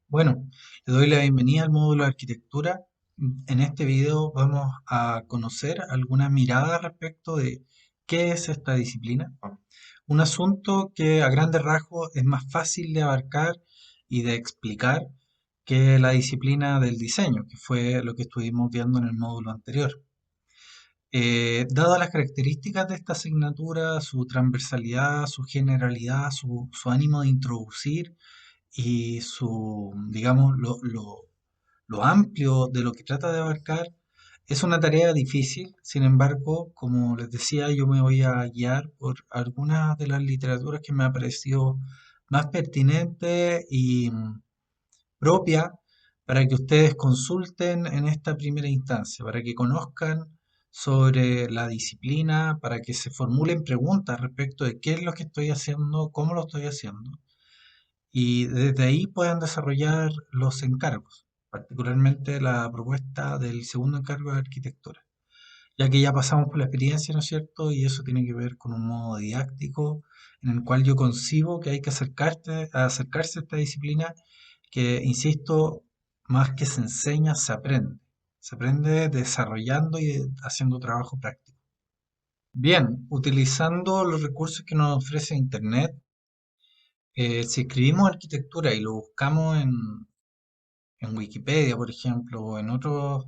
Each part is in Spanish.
Bueno, le doy la bienvenida al módulo de arquitectura. En este video vamos a conocer algunas miradas respecto de qué es esta disciplina. Un asunto que a grandes rasgos es más fácil de abarcar y de explicar que la disciplina del diseño, que fue lo que estuvimos viendo en el módulo anterior. Dadas las características de esta asignatura, su transversalidad, su generalidad, su ánimo de introducir y su, digamos, lo amplio de lo que trata de abarcar, es una tarea difícil. Sin embargo, como les decía, yo me voy a guiar por algunas de las literaturas que me ha parecido más pertinente y propia para que ustedes consulten en esta primera instancia, para que conozcan sobre la disciplina, para que se formulen preguntas respecto de qué es lo que estoy haciendo, cómo lo estoy haciendo y desde ahí puedan desarrollar los encargos, particularmente la propuesta del segundo encargo de arquitectura, ya que ya pasamos por la experiencia, ¿no es cierto? Y eso tiene que ver con un modo didáctico en el cual yo concibo que hay que acercarse a esta disciplina que, insisto, más que se enseña, se aprende. Se aprende desarrollando y haciendo trabajo práctico. Bien, utilizando los recursos que nos ofrece Internet, si escribimos arquitectura y lo buscamos en Wikipedia, por ejemplo, o en otros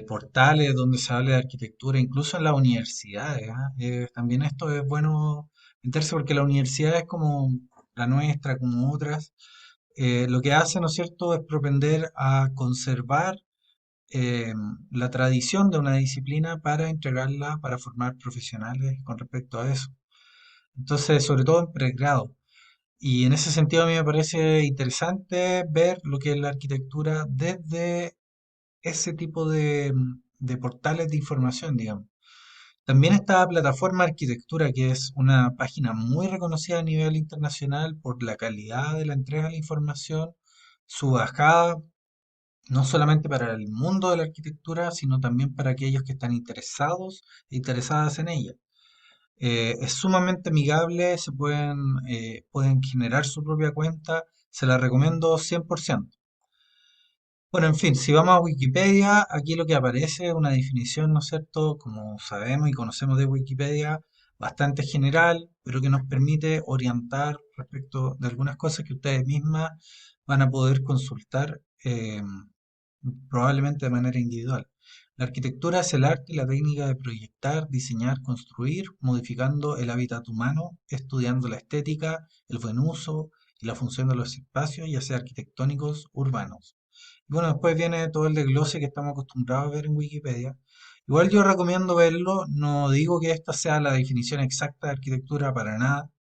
portales donde se hable de arquitectura, incluso en las universidades, ¿ah? También esto es bueno meterse porque la universidad es como la nuestra, como otras. Lo que hace, ¿no es cierto?, es propender a conservar eh, la tradición de una disciplina para entregarla, para formar profesionales con respecto a eso. Entonces, sobre todo en pregrado. Y en ese sentido a mí me parece interesante ver lo que es la arquitectura desde ese tipo de portales de información, digamos. También está Plataforma Arquitectura, que es una página muy reconocida a nivel internacional por la calidad de la entrega de la información, su bajada, no solamente para el mundo de la arquitectura, sino también para aquellos que están interesados e interesadas en ella. Es sumamente amigable, pueden generar su propia cuenta, se la recomiendo 100%. Bueno, en fin, si vamos a Wikipedia, aquí lo que aparece es una definición, ¿no es cierto?, como sabemos y conocemos de Wikipedia, bastante general, pero que nos permite orientar respecto de algunas cosas que ustedes mismas van a poder consultar probablemente de manera individual. La arquitectura es el arte y la técnica de proyectar, diseñar, construir, modificando el hábitat humano, estudiando la estética, el buen uso y la función de los espacios, ya sea arquitectónicos, urbanos. Y bueno, después viene todo el desglose que estamos acostumbrados a ver en Wikipedia. Igual yo recomiendo verlo, no digo que esta sea la definición exacta de arquitectura para nada.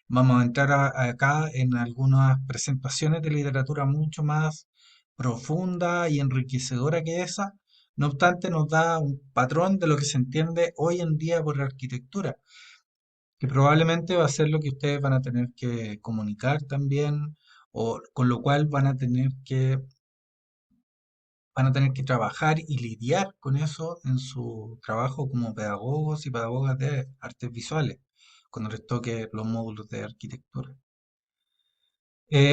Vamos a entrar acá en algunas presentaciones de literatura mucho más profunda y enriquecedora que esa. No obstante, nos da un patrón de lo que se entiende hoy en día por arquitectura, que probablemente va a ser lo que ustedes van a tener que comunicar también, o con lo cual van a tener que trabajar y lidiar con eso en su trabajo como pedagogos y pedagogas de artes visuales, cuando les toque los módulos de arquitectura.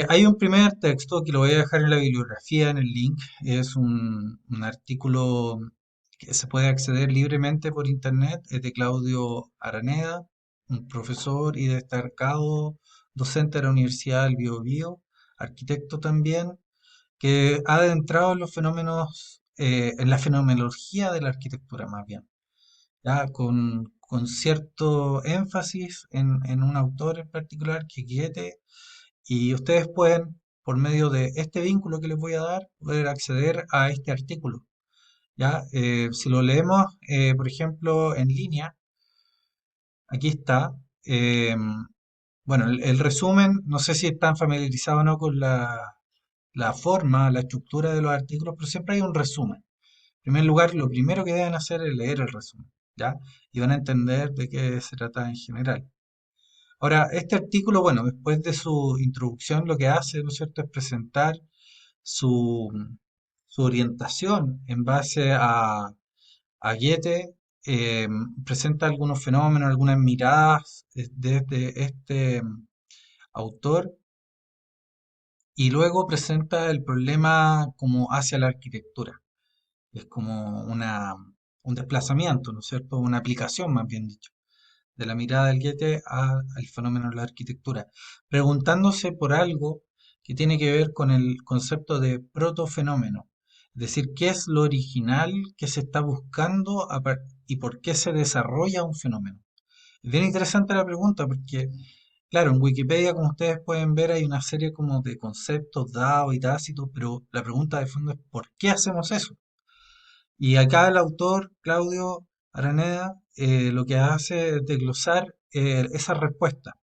Hay un primer texto que lo voy a dejar en la bibliografía, en el link. Es un artículo que se puede acceder libremente por internet. Es de Claudio Araneda, un profesor y destacado docente de la Universidad del Biobío, arquitecto también, que ha adentrado en los fenómenos, en la fenomenología de la arquitectura más bien, ya con cierto énfasis en un autor en particular, que es Goethe, y ustedes pueden, por medio de este vínculo que les voy a dar, poder acceder a este artículo. ¿Ya? Si lo leemos, por ejemplo, en línea, aquí está. Bueno, el resumen, no sé si están familiarizados o no con la forma, la estructura de los artículos, pero siempre hay un resumen. En primer lugar, lo primero que deben hacer es leer el resumen, ¿ya? Y van a entender de qué se trata en general. Ahora, este artículo, bueno, después de su introducción, lo que hace, ¿no es cierto?, es presentar su, su orientación en base a Goethe, eh, presenta algunos fenómenos, algunas miradas desde este autor y luego presenta el problema como hacia la arquitectura. Es como un desplazamiento, ¿no es cierto? Una aplicación, más bien dicho, de la mirada del Goethe al fenómeno de la arquitectura, preguntándose por algo que tiene que ver con el concepto de protofenómeno, es decir, qué es lo original que se está buscando y por qué se desarrolla un fenómeno. Es bien interesante la pregunta porque, claro, en Wikipedia, como ustedes pueden ver, hay una serie como de conceptos dados y tácitos, pero la pregunta de fondo es ¿por qué hacemos eso? Y acá el autor, Claudio Araneda, lo que hace es desglosar esa respuesta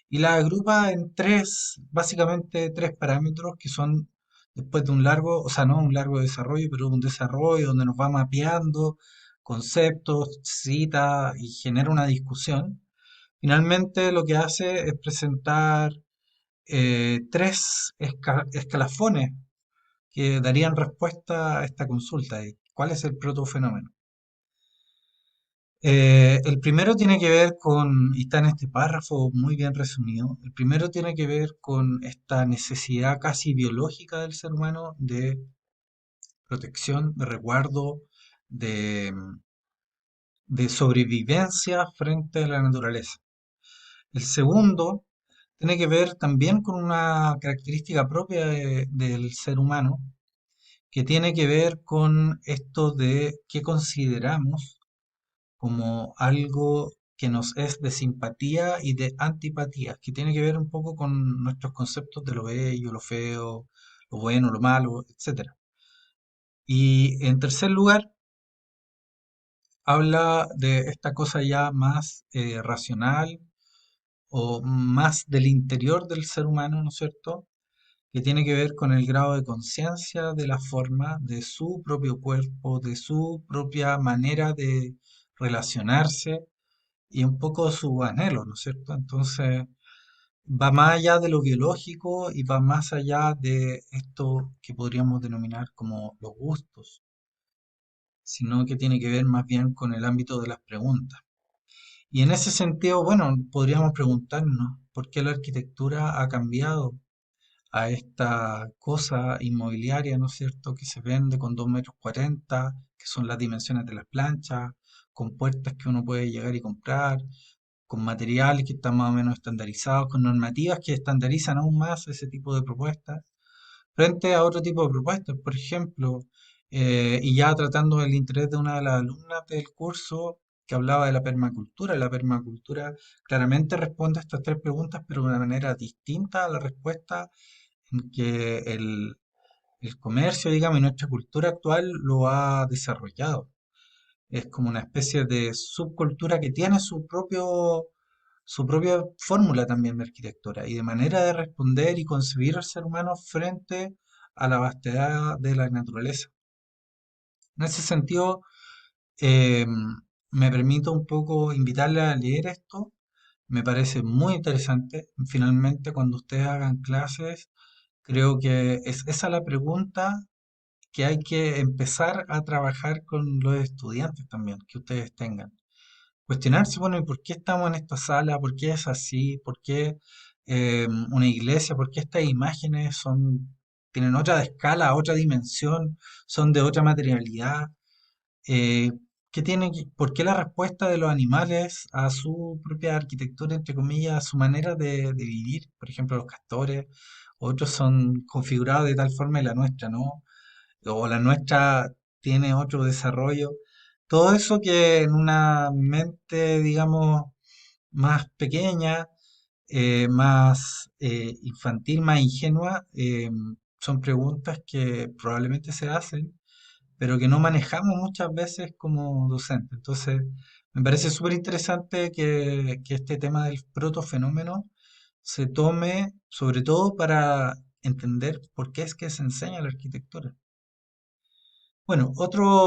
y la agrupa en tres, básicamente tres parámetros que son después de un largo, o sea, no un largo desarrollo, pero un desarrollo donde nos va mapeando conceptos, cita y genera una discusión. Finalmente lo que hace es presentar tres escalafones que darían respuesta a esta consulta de cuál es el protofenómeno. El primero tiene que ver con, y está en este párrafo muy bien resumido, el primero tiene que ver con esta necesidad casi biológica del ser humano de protección, de resguardo, de, de sobrevivencia frente a la naturaleza. El segundo tiene que ver también con una característica propia del ser humano, que tiene que ver con esto de qué consideramos como algo que nos es de simpatía y de antipatía, que tiene que ver un poco con nuestros conceptos de lo bello, lo feo, lo bueno, lo malo, etcétera. Y en tercer lugar, habla de esta cosa ya más racional o más del interior del ser humano, ¿no es cierto? Que tiene que ver con el grado de conciencia de la forma, de su propio cuerpo, de su propia manera de relacionarse y un poco su anhelo, ¿no es cierto? Entonces, va más allá de lo biológico y va más allá de esto que podríamos denominar como los gustos, sino que tiene que ver más bien con el ámbito de las preguntas. Y en ese sentido, bueno, podríamos preguntarnos por qué la arquitectura ha cambiado a esta cosa inmobiliaria, ¿no es cierto?, que se vende con 2,40 m, que son las dimensiones de las planchas, con puertas que uno puede llegar y comprar, con materiales que están más o menos estandarizados, con normativas que estandarizan aún más ese tipo de propuestas, frente a otro tipo de propuestas. Por ejemplo, y ya tratando el interés de una de las alumnas del curso que hablaba de la permacultura claramente responde a estas tres preguntas, pero de una manera distinta a la respuesta en que el comercio, digamos, y nuestra cultura actual lo ha desarrollado. Es como una especie de subcultura que tiene su propia fórmula también de arquitectura y de manera de responder y concebir al ser humano frente a la vastedad de la naturaleza. En ese sentido, eh, me permito un poco invitarle a leer esto. Me parece muy interesante. Finalmente, cuando ustedes hagan clases, creo que es esa la pregunta que hay que empezar a trabajar con los estudiantes también, que ustedes tengan. Cuestionarse, bueno, ¿y por qué estamos en esta sala? ¿Por qué es así? ¿Por qué una iglesia? ¿Por qué estas imágenes tienen otra escala, otra dimensión, son de otra materialidad? Eh, ¿Por qué la respuesta de los animales a su propia arquitectura, entre comillas, a su manera de vivir? Por ejemplo, los castores, otros son configurados de tal forma y la nuestra no, o la nuestra tiene otro desarrollo. Todo eso que en una mente, digamos, más pequeña, más infantil, más ingenua, son preguntas que probablemente se hacen, pero que no manejamos muchas veces como docentes. Entonces, me parece súper interesante que este tema del protofenómeno se tome, sobre todo para entender por qué es que se enseña la arquitectura. Bueno, otro